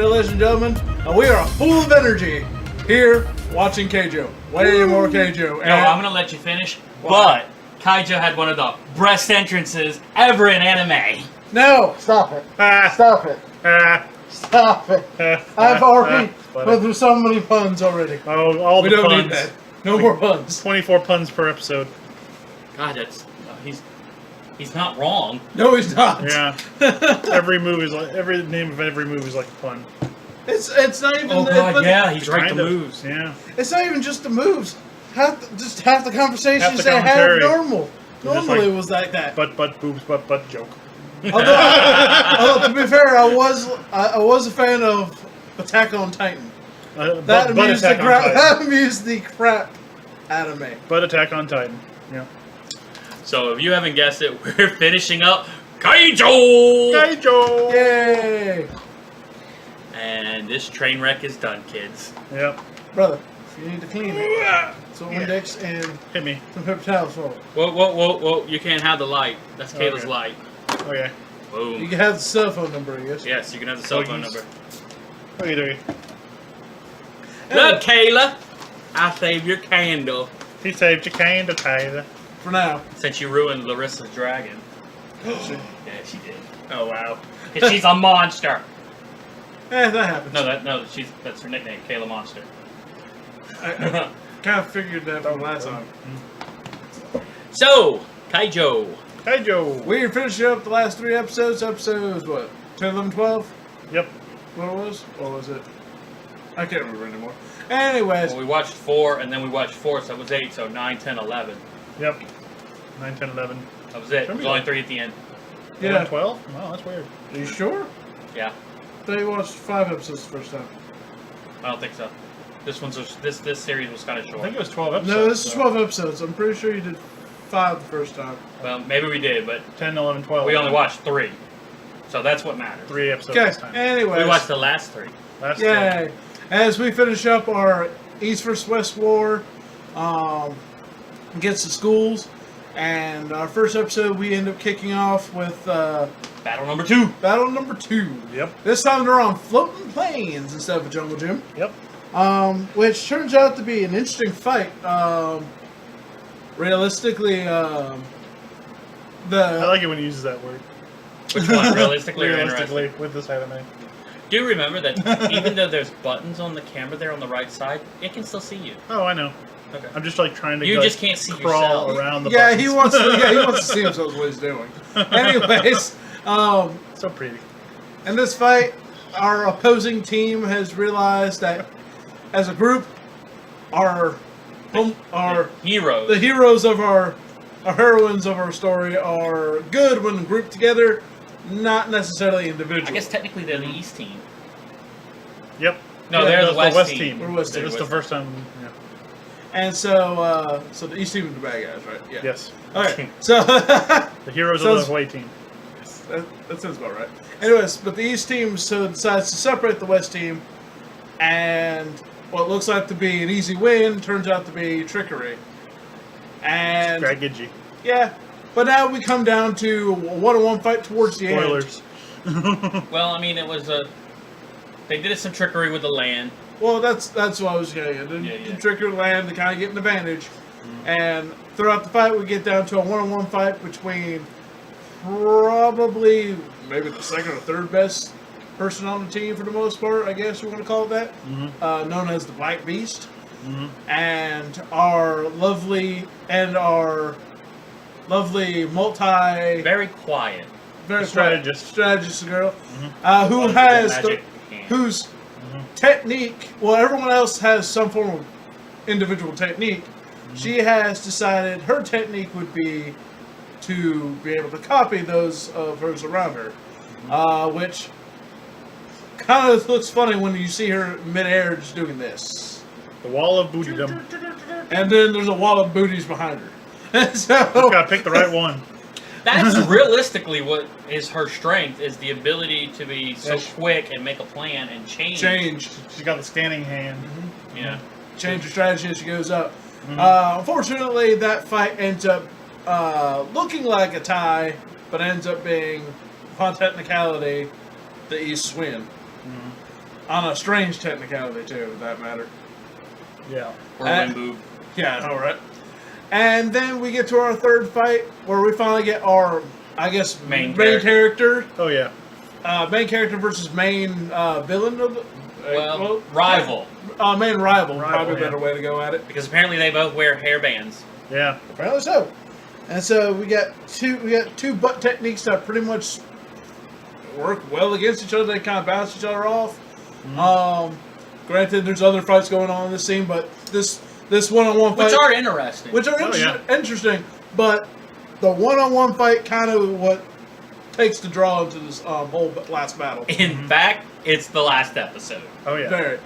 excited, ladies and gentlemen. We are full of energy here watching Keijo. Way more Keijo. No, I'm gonna let you finish. But Keijo had one of the best entrances ever in anime. No! Stop it. Stop it. Stop it. I've already went through so many puns already. Oh, all We the don't puns. need that. No more puns. 24 puns per episode. God, that's he's not wrong. No, he's not. Yeah. Every move is like every name of every move is like a pun. It's not even. Oh God, yeah, he's right. The Kind of. moves. Yeah. It's not even just the moves. Just half the conversations Half the they have commentary. normal. Just Normally like- it was like that. Butt boobs butt joke. Although to be fair, I was a fan of Attack on Titan. That amused Attack on Titan. that amused the crap out of me. But Attack on Titan. Yeah. So if you haven't guessed it, we're finishing up Keijo! Keijo! Yay, And this train wreck is done, kids. Yep. brother! You need to clean it. So Windex and Hit me. some paper towels for it. Whoa! You can't have the light. That's Kayla's Okay. light. Okay. You Boom. can have the cell phone number, I guess. Yes, you can have the cell phone Please. number. Okay, dokie. Look, Kayla, I saved your candle He saved your candle, Kayla. For now. since you ruined Larissa's dragon. Eh, Yeah, she did. Oh wow. 'Cause she's a monster. that happens. That's her nickname, Kayla Monster. I kind of figured that from last time. So, Keijo. Keijo! We finished up the last 3 episodes. Episodes, what? 10, 11, 12? Yep. What it was? Or was it? I can't remember anymore. Anyways, Well, we watched 4, and then we watched 4, so that was 8, so 9, 10, 11. Yep. 9, 10, 11. That was it. There was only 3 at the end. yeah. 12? Wow, that's weird. Are you sure? Yeah, I thought you watched 5 episodes the first time. I don't think so. This series was kind of I short. think it was 12 episodes. No, this is so 12 episodes. I'm pretty sure you did 5 the first time. Well, maybe we did, but 10, 11, 12. we only watched 3. So that's what matters. 3 episodes Okay, this time. anyways. We watched the last 3. Last Yay. As we finish up our East vs. West war against the schools, and our first episode we end up kicking off with Battle number 2. battle number 2. Yep. This time they're on floating plains instead of a jungle gym. Yep. Which turns out to be an interesting fight. Realistically, I the like it when he uses that word. Which one? Realistically or Realistically, interesting? with this anime. Do you remember that even though there's buttons on the camera there on the right side, it can still see you? Oh, I know. Okay. I'm just like trying to You like, just can't see crawl yourself. around the yeah, buttons. he wants to see himself what he's doing. Anyways, So pretty. in this fight, our opposing team has realized that as a group, our Heroes. the heroes of our heroines of our story are good when grouped together, not necessarily individually. I guess technically they're the East team. Yep. No, Yeah, they're that's the West team. We're West team. This is the first time. Yeah. And so the East team is the bad guys, right? Yeah. Yes. Okay. So The heroes Sounds- of the away team. that sounds about right. Anyways, but the East team so decides to separate the West team, and what looks like to be an easy win turns out to be trickery. And Strategy. yeah, but now we come down to a one-on-one fight towards the end. Spoilers. Well, I mean, it was a. They did some trickery with the land. Well, that's what I was getting at. The trickery land to kind of get an advantage, and throughout the fight we get down to a one-on-one fight between probably maybe the second or third best person on the team for the most part, I guess you want to call it that, known as the Black Beast, and our lovely Very quiet. very Strategist. strategist girl, Well, who with has the magic hand. whose technique. Well, everyone else has some form of individual technique. She has decided her technique would be to be able to copy those of hers around her, which kind of looks funny when you see her midair just doing this. The wall of bootydom. And then there's a wall of booties behind her. Just so, gotta pick the right one. That's realistically what is her strength, is the ability to be so Yes. quick and make a plan and change. She's got the scanning hand. Yeah. change her strategy as she goes up. Unfortunately, that fight ends up looking like a tie, but ends up being, upon technicality, the East win. On a strange technicality, too, for that matter. Yeah. Whirlwind boob. Yeah, all right. And then we get to our third fight, where we finally get our, I guess, Main character. Oh yeah. Main character versus main villain of the... Rival. Main rival, Rival, probably a yeah. better way to go at it. Because apparently they both wear hairbands. Yeah. Apparently so. And so we got two butt techniques that pretty much work well against each other. They kind of bounce each other off. Granted, there's other fights going on in this scene, but this one-on-one fight, Which are interesting. interesting, but the one-on-one fight kind of what takes the draw into this whole last battle. In fact, it's the last episode. Oh yeah. Very.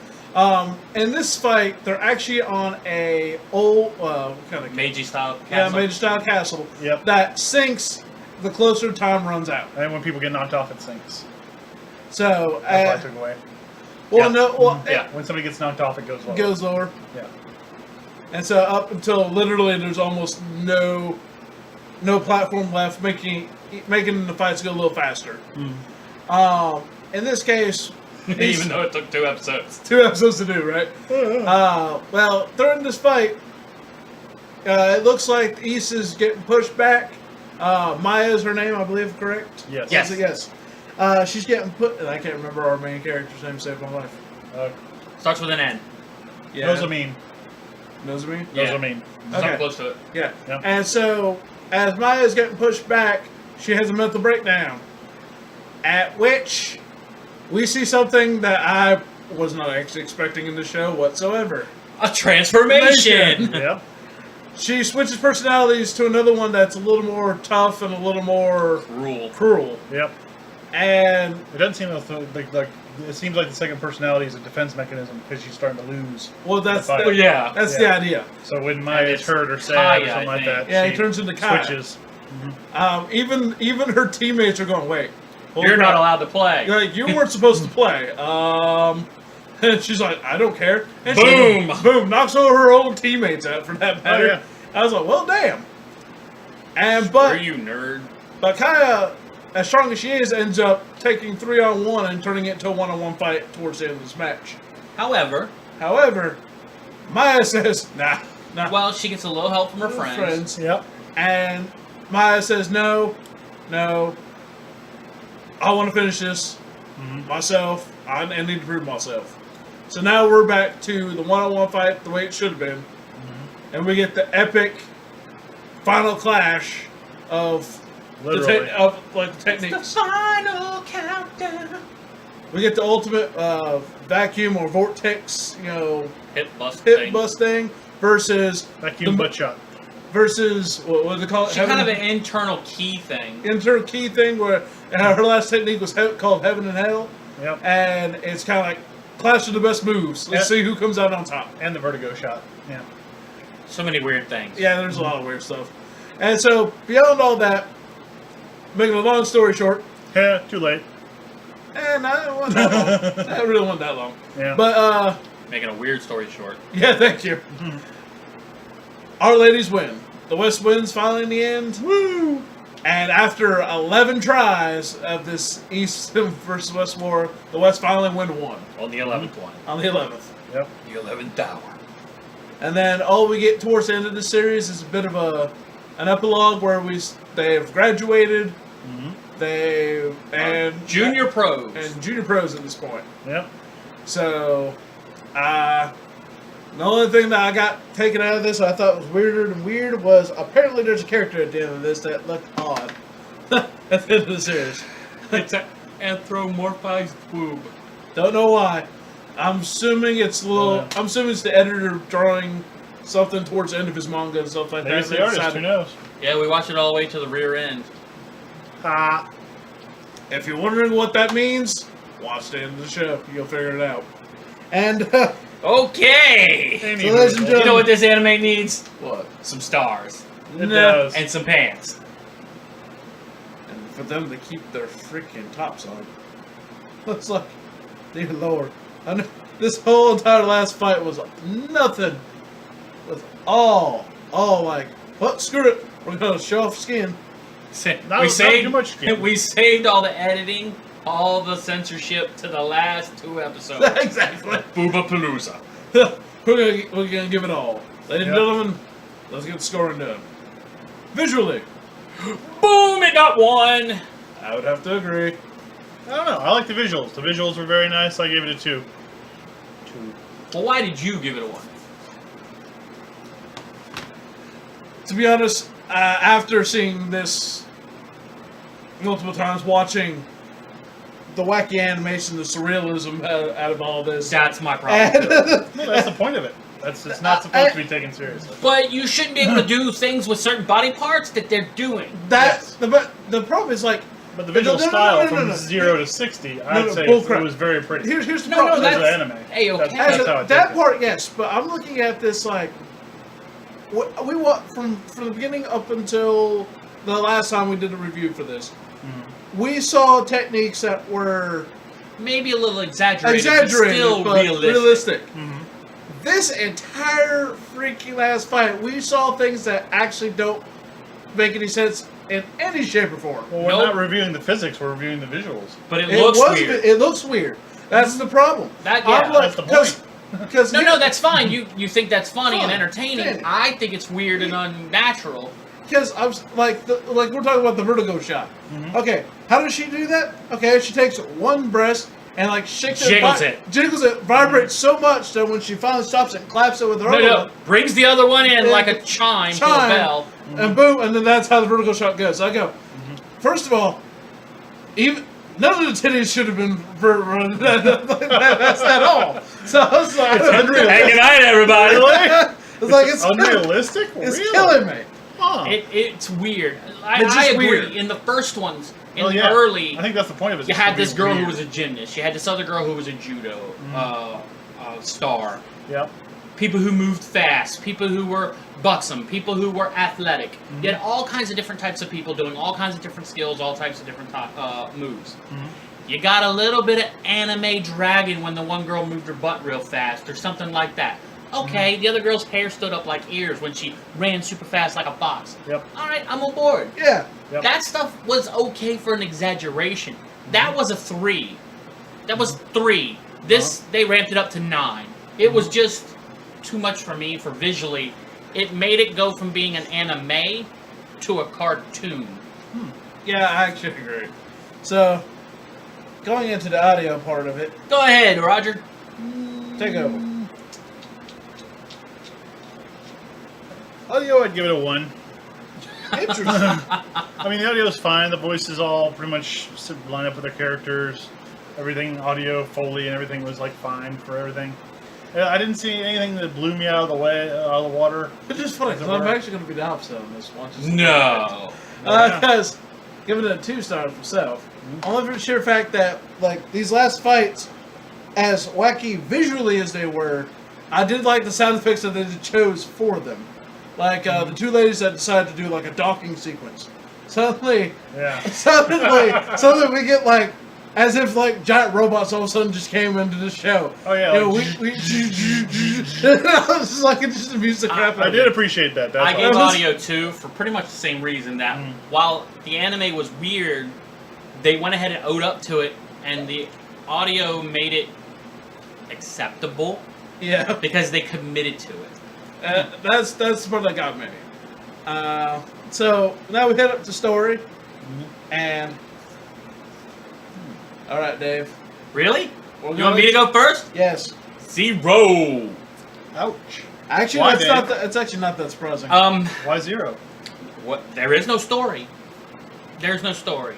In this fight, they're actually on a old kind of Meiji-style castle. yeah, Meiji-style castle. Yep. That sinks the closer time runs out. And when people get knocked off, it sinks. So, That's why I took away. well, Yeah. no, well, Yeah. When somebody gets knocked off, it goes lower. it goes lower. Yeah. And so up until literally there's almost no platform left, making the fights go a little faster. In this case, Even though it took 2 episodes. 2 episodes to do, right? Well, during this fight, it looks like East is getting pushed back. Maya is her name, I believe, correct? Yes. Yes. Is it? Yes. She's getting put, and I can't remember our main character's name, saved my life. Starts with an N. Yeah. Nozomin. Nozomi? Yeah. Nozomin. Something Okay. close to it. Yeah. Yeah. And so, as Maya's getting pushed back, she has a mental breakdown. At which, we see something that I was not actually expecting in the show whatsoever. A transformation! Yep. She switches personalities to another one that's a little more tough and a little more Rule. cruel. Yep. And It doesn't seem like it seems like the second personality is a defense mechanism because she's starting to lose. well, that's The fight. Well, yeah. that's the Yeah. idea. So when Maya is it's hurt or sad Kaya, or something I like that, think. Yeah, she he turns into Kaya. switches. Even her teammates are going, wait, hold You're on. not allowed to play. You're like, you weren't supposed to play. And she's like, I don't care. And Boom! Boom! Knocks over her own teammates out for that matter. yeah. I was like, well, damn. And Are you nerd? but Kaya, as strong as she is, ends up taking 3-on-1 and turning it into a 1-on-1 fight towards the end of this match. However, However, Maya says, nah. well, she gets a little help from her friends. Yep. And Maya says, no, I want to finish this myself. I need to prove myself. So now we're back to the 1-on-1 fight the way it should have been. And we get the epic final clash of Literally. the techniques. Final countdown. We get the ultimate vacuum or vortex, Hip bust hip thing. bust thing versus Vacuum butt shot. versus what do they call it? She kind of an internal key thing. internal key thing where her last technique was called Heaven and Hell, Yep. and it's kind of like clash of the best moves. Let's see who comes out on top. And the vertigo shot. Yeah. So many weird things. Yeah, there's a lot of weird stuff. And so beyond all that, making a long story short, Yeah. Too late. and I didn't want that long. I really want that long. Yeah. But Making a weird story short. yeah, thank you. Our ladies win. The West wins finally in the end. Woo! And after 11 tries of this East versus West war, the West finally win one On the 11th one. on the 11th. Yep. The 11th hour. And then all we get towards the end of the series is a bit of an epilogue where they have graduated. They and Junior pros. and junior pros at this point. Yep. So, the only thing that I got taken out of this I thought was weirder than weird was apparently there's a character at the end of this that looked odd at the end of the series. It's an anthropomorphized boob. Don't know why. I'm assuming it's a little. Yeah. I'm assuming it's the editor drawing something towards the end of his manga and stuff like Maybe that. it's They the artist. decided- Who knows? Yeah, we watched it all the way to the rear end. If you're wondering what that means, watch the end of the show. You'll figure it out. And Okay! They need So, ladies and visuals. gentlemen- You know what this anime needs? what? Some stars. It Nah. does. And some pants. And for them to keep their freaking tops on. It's like, dear Lord. I know, this whole entire last fight was nothing. It was all like, well, screw it. We're gonna show off skin. Not too much skin. We saved all the editing all the censorship to the last 2 episodes. Exactly. Boobapalooza. We're gonna give it all. Ladies and gentlemen, let's get the scoring done. Visually, Boom! It got 1. I would have to agree. I don't know. I like the visuals. The visuals were very nice. I gave it a 2. 2. Well, why did you give it a 1? To be honest, after seeing this multiple times, watching the wacky animation, the surrealism out of all this, That's my problem. and, No, that's the point of it. It's not supposed to be taken seriously. But you shouldn't be able to do things with certain body parts that they're doing. that the problem is like. But the visual No, no, no, style no, no, from no. 0 to 60, No, I'd no, say bullcrap. it was very pretty. Here's the No, problem. no, As that's an anime. A-okay. That's how I that take it. part, yes, but I'm looking at this like we want from the beginning up until the last time we did a review for this. Mm-hmm. We saw techniques that were Maybe a little exaggerated, exaggerated, but still but realistic. Mm-hmm. This entire freaking last fight, we saw things that actually don't make any sense in any shape or form. Well, we're Nope. not reviewing the physics, we're reviewing the visuals. But it looks weird. It looks weird. That's the problem. That- yeah, that's the point. Because No, that's fine. You think that's funny and Fine. entertaining. Yeah. I think it's weird and unnatural. Because I was like we're talking about the vertigo shot. Mhm. Okay, how does she do that? Okay, she takes one breast and like shakes Jiggles it. jiggles it, vibrates so much that when she finally stops it, and claps it with her other one, Brings the other one in Yeah, like a chime to a chime. bell. and boom, and then that's how the vertigo shot goes. So I go, first of all, even none of the titties should have been that's at all. So I was like, It's unreal. Hey, good night, everybody. it's like it's unrealistic? It's Really? killing me. Huh. It's weird. It's I just agree. weird. In the first ones, in Oh, the yeah. early, I think that's the point of it. you It's had to be this girl who weird. was a gymnast. You had this other girl who was a judo star. Yep. People who moved fast. People who were buxom. People who were athletic. Mm-hmm. You had all kinds of different types of people doing all kinds of different skills, all types of different moves. Mhm. You got a little bit of anime dragon when the one girl moved her butt real fast or something like that. Okay, Mm-hmm. the other girl's hair stood up like ears when she ran super fast like a fox. Yep. Alright, I'm on board. Yeah. Yep. That stuff was okay for an exaggeration. That was a 3. That was 3. This, they ramped it up to 9. It was just too much for me for visually. It made it go from being an anime to a cartoon. Yeah, I actually agree. So, going into the audio part of it, Go ahead, Roger. take over. Audio, I'd give it a 1. Interesting. I mean, the audio is fine. The voices all pretty much line up with their characters. Everything, audio, Foley, and everything was like fine for everything. I didn't see anything that blew me out of the water. Which is funny, because Does it I'm work? actually going to be the opposite on this one. just- No. Because, giving it a 2 stars myself, only for the sheer fact that, like, these last fights, as wacky visually as they were, I did like the sound effects that they chose for them. Like, the two ladies that decided to do, like, a docking sequence. Suddenly, Yeah. suddenly we get, like, as if, like, giant robots all of a sudden just came into the show. Oh, yeah. You know, like, we I was just like, it just amused the crap out I of did me. appreciate that. That's I all. gave That was- audio 2 for pretty much the same reason that while the anime was weird, they went ahead and owed up to it, and the audio made it acceptable Yeah. because they committed to it. That's the part that got me. So now we head up to story, and all right, Dave. Really? We're You want me to go first? Yes. 0. Ouch. Actually, Why, that's Dave? not. It's actually not that surprising. Why 0? What? There is no story. There's no story.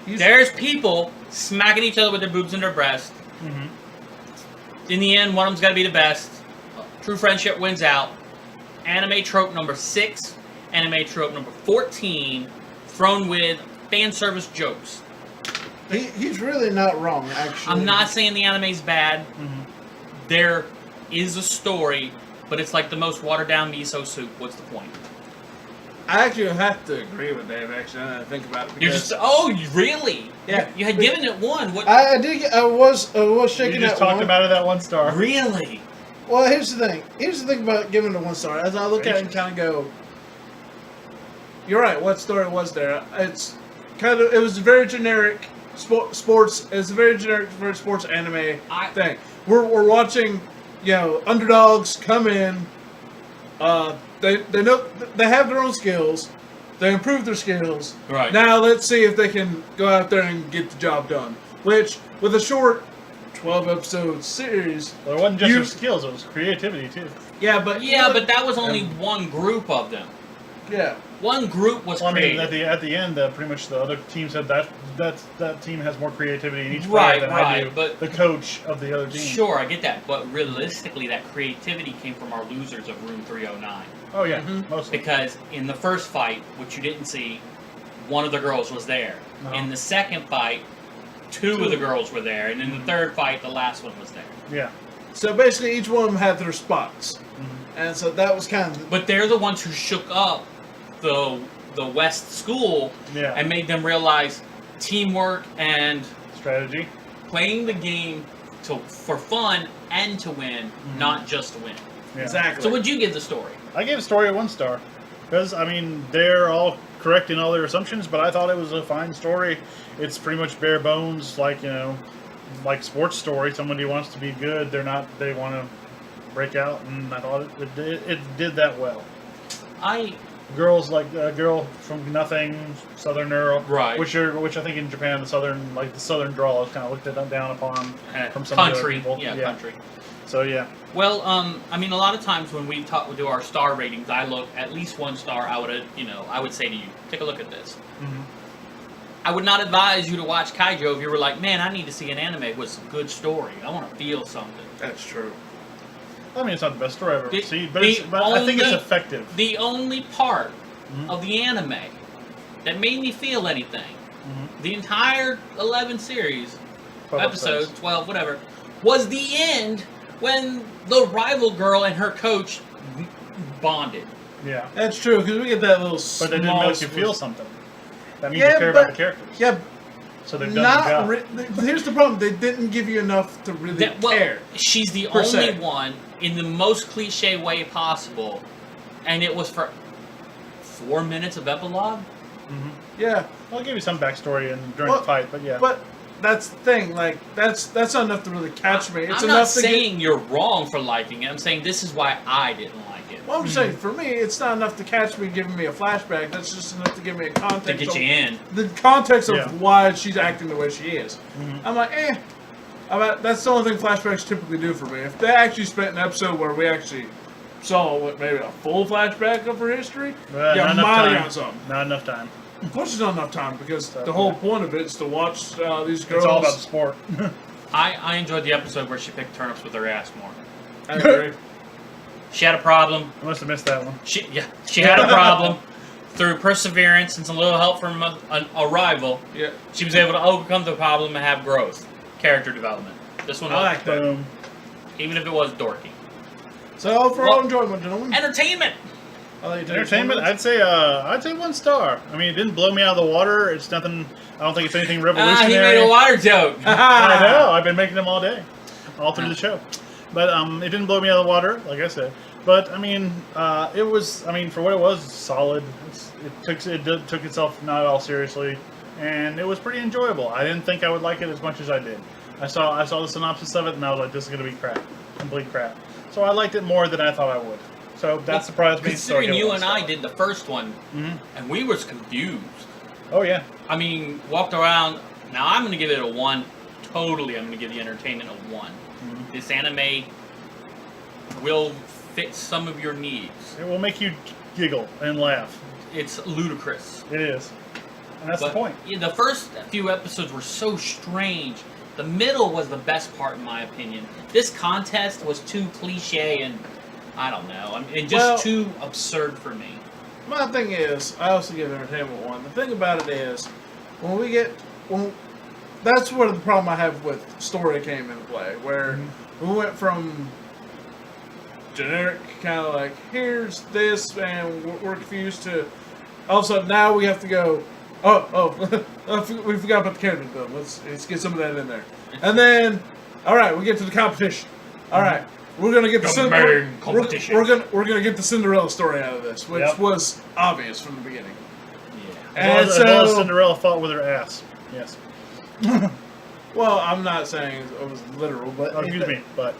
He's- There's people smacking each other with their boobs and their breasts. Mm-hmm. In the end, one of them's got to be the best. True friendship wins out. Anime trope number 6. Anime trope number 14. Thrown with fan service jokes. he's really not wrong. Actually, I'm not saying the anime's bad. Mm-hmm. There is a story, but it's like the most watered down miso soup. What's the point? I actually have to agree with Dave. Actually, now that I think about it. You're because just you really? Yeah. You had given it 1. What? I did. I was shaking You just that talked one. about it at 1 star. Really? Well, here's the thing. Here's the thing about giving it a 1 star. As I look at it and kind of go, you're right. What story was there? It's kind of. It was very generic sports. It's a very generic, very sports anime I- thing. We're watching, underdogs come in. They know they have their own skills. They improve their skills. Right. Now let's see if they can go out there and get the job done. Which, with a short 12-episode series, Well, it wasn't just their skills; it was creativity too. yeah, but that was only one group of them. yeah. One group was Well, I mean, creative. at the end, pretty much the other team said that team has more creativity in each player Right, than I right, do. but- the coach of the other team. Sure, I get that, but realistically, that creativity came from our losers of Room 309. Oh yeah, Mhm. mostly. Because in the first fight, which you didn't see, one of the girls was there. Uh-huh. In the second fight, two of the girls were there, and in the third fight, the last one was there. Yeah. So basically, each one of them had their spots, Mm-hmm. and so that was kind of But they're the ones who shook up the West school Yeah. and made them realize teamwork and Strategy. playing the game for fun and to win, not just to win. Yeah. exactly. So, would you give the story? I gave the story a 1 star because I mean they're all correct in all their assumptions, but I thought it was a fine story. It's pretty much bare bones, like like sports story. Somebody wants to be good, they want to break out, and I thought it did that well. Girls like a girl from nothing, Southerner, Right. Which I think in Japan the Southern drawl is kind of looked down upon from some Country, other people. yeah, country. So yeah, Well, I mean, a lot of times when we do our star ratings, I look at least 1 star. I would say to you, take a look at this. Mhm. I would not advise you to watch Keijo if you were like, man, I need to see an anime with some good story. I want to feel something. That's true. I mean it's not the best story I've ever The- seen, but, the but I think it's only- effective. The only part Mhm. of the anime that made me feel anything, Mhm. the entire 11 series, 12 episodes, 12, whatever, was the end when the rival girl and her coach bonded. Yeah. That's true because we get that little. But they didn't small make you feel something. That means Yeah, you care but- about the characters. Yeah, So they've done the job. here's the problem: they didn't give you enough to really care. She's the per only se. one in the most cliche way possible, and it was for 4 minutes of epilogue. Mhm. Yeah, I'll give you some backstory during Well, the fight, but yeah. but that's the thing. Like that's not enough to really catch me. It's I'm enough not to get. saying you're wrong for liking it. I'm saying this is why I didn't like it. Well, I'm just saying, for me, it's not enough to catch me, giving me a flashback. That's just enough to give me a context. To get of, you in. The context of Yeah. why she's acting the way she is. Mhm. I'm like, that's the only thing flashbacks typically do for me. If they actually spent an episode where we actually saw maybe a full flashback of her history, Not yeah, enough mighty time. on something. Not enough time. Of course, there's not enough time because So, the whole yeah. point of it is to watch these girls. It's all about the sport. I enjoyed the episode where she picked turnips with her ass more. I agree. She had a problem. I must have missed that one. She had a problem. Through perseverance and some little help from a rival, Yeah, she was able to overcome the problem and have growth, character development. This one I was, like that. Boom. even if it was dorky. So overall enjoyment, gentlemen. Entertainment. I'll let you take Entertainment, this I'd say 1 star. I mean, it didn't blow me out of the water. It's nothing. I don't think it's anything He revolutionary. made a water joke. I know. I've been making them all day, all through the show. But it didn't blow me out of the water, like I said. But I mean, it was. I mean, for what it was, solid. It took itself not at all seriously, and it was pretty enjoyable. I didn't think I would like it as much as I did. I saw the synopsis of it, and I was like, this is going to be crap, complete crap. So I liked it more than I thought I would. So that surprised me. So I Considering gave it you 1 and star. I did the first one, Mhm. and we was confused. Oh yeah. I mean, walked around. Now I'm going to give it a 1. Totally, I'm going to give the entertainment a 1. Mhm. This anime will fit some of your needs. It will make you giggle and laugh. It's ludicrous. It is. And that's the point. Yeah, the first few episodes were so strange. The middle was the best part, in my opinion. This contest was too cliche and I don't know. I mean, just too absurd for me. My thing is, I also give entertainment 1. The thing about it is, that's where the problem I have with story came into play, where we went from generic kind of like, here's this, and we're confused, to all of a sudden now we have to go, we forgot about the character build. Let's get some of that in there. And then, all right, we get to the competition. All right, we're gonna get The main competition. We're gonna get the Cinderella story out of this, which Yep. was obvious from the beginning. Yeah. And As well as so, Cinderella fought with her ass. Yes. Well, I'm not saying it was literal, but Oh, excuse me, but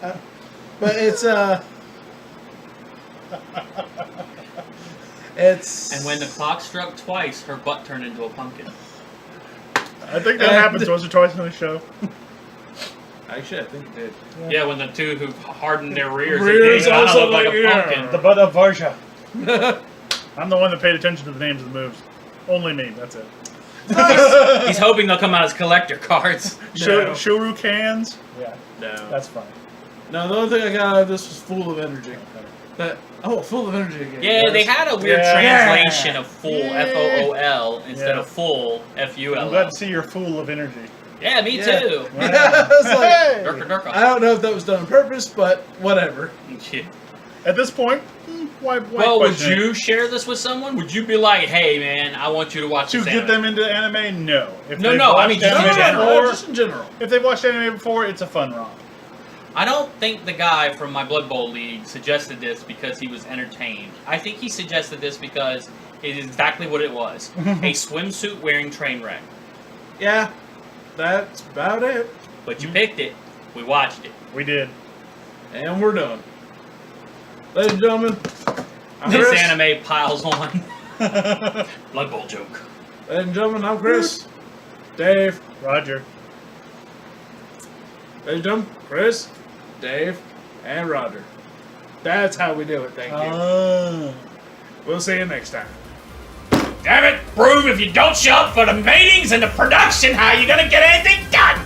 it's it's. And when the clock struck twice, her butt turned into a pumpkin. I think that happens once or twice on the show. Actually, I think it did. Yeah, when the two who hardened their rears, Rears they also look like a like, pumpkin. The butt of Varsha. I'm the one that paid attention to the names of the moves. Only me. That's it. He's hoping they'll come out as collector cards. No. Shuru cans. Yeah, No. that's fine. No, the only thing I got out of this was full of energy. Full of energy again. Yeah, guys. they had a weird Yeah. translation of full, Yeah. F-O-O-L, instead Yeah. of full, I'm glad F-U-L-L. to see you're full of energy. Yeah, me Yeah. too. Yeah, it's like, Durka Durka. I don't know if that was done on purpose, but whatever. Shit. At this point, why Well, would question it? you share this with someone? Would you be like, hey man, I want you to watch To this get anime? them into anime? No. If No, they've no, I watched mean, just anime in general. before- Just in general. If they've watched anime before, it's a fun romp. I don't think the guy from my Blood Bowl league suggested this because he was entertained. I think he suggested this because it is exactly what it was. A swimsuit wearing train wreck. Yeah, that's about it. But you picked it. We watched it. We did. And we're done. Ladies and gentlemen, I'm This Chris. anime piles on. Blood Bowl joke. Ladies and gentlemen, I'm Chris. Dave. Roger. Ladies and gentlemen, Chris, Dave, and Roger. That's how we do it, thank you. We'll see you next time. Damn it, Broom, if you don't show up for the meetings and the production, how are you gonna get anything done?